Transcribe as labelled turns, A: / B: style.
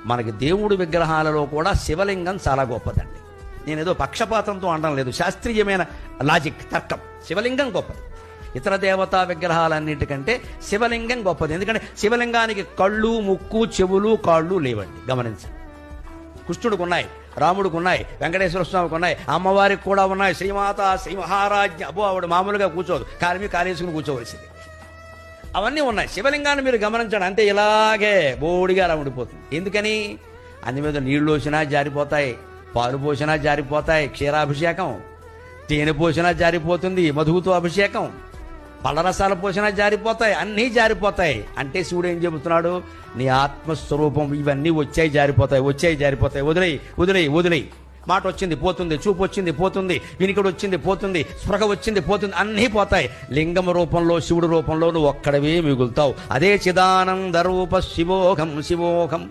A: మనకి దేవుడి విగ్రహాలలో కూడా శివలింగం చాలా గొప్పదండి. నేనేదో పక్షపాతంతో అనడం లేదు, శాస్త్రీయమైన లాజిక్, తర్కం. శివలింగం గొప్పది. ఇతర దేవతా విగ్రహాలన్నిటికంటే శివలింగం గొప్పది. ఎందుకంటే శివలింగానికి కళ్ళు, ముక్కు, చెవులు, కాళ్ళు లేవండి. గమనించండి. కృష్ణుడికి ఉన్నాయి, రాముడికి ఉన్నాయి, వెంకటేశ్వర స్వామికి ఉన్నాయి, అమ్మవారికి కూడా ఉన్నాయి. శ్రీమాత, శ్రీ మహారాజ్ఞ. అబ్బో, ఆవిడ మామూలుగా కూర్చోదు, కాలేసుకుని కూర్చోవలసింది. అవన్నీ ఉన్నాయి. శివలింగాన్ని మీరు గమనించండి, అంతే ఇలాగే బోడిగా అలా ఉండిపోతుంది. ఎందుకని? అందు మీద నీళ్లు పోసినా జారిపోతాయి, పాలు పోసినా జారిపోతాయి, క్షీరాభిషేకం, తేనె పోసినా జారిపోతుంది, మధువుతో అభిషేకం, పళ్ళరసాలు పోసినా జారిపోతాయి, అన్నీ జారిపోతాయి. అంటే శివుడు ఏం చెబుతున్నాడు? నీ ఆత్మస్వరూపం ఇవన్నీ వచ్చాయి జారిపోతాయి, వచ్చాయి జారిపోతాయి, వదిలేయి వదిలేయి వదిలేయి. మాట వచ్చింది పోతుంది, చూపు వచ్చింది పోతుంది, వినికిడి వచ్చింది పోతుంది, స్పృహ వచ్చింది పోతుంది, అన్నీ పోతాయి. లింగం రూపంలో, శివుడు రూపంలో నువ్వు ఒక్కడవే మిగులుతావు. అదే చిదానంద రూప శివోహం శివోహం.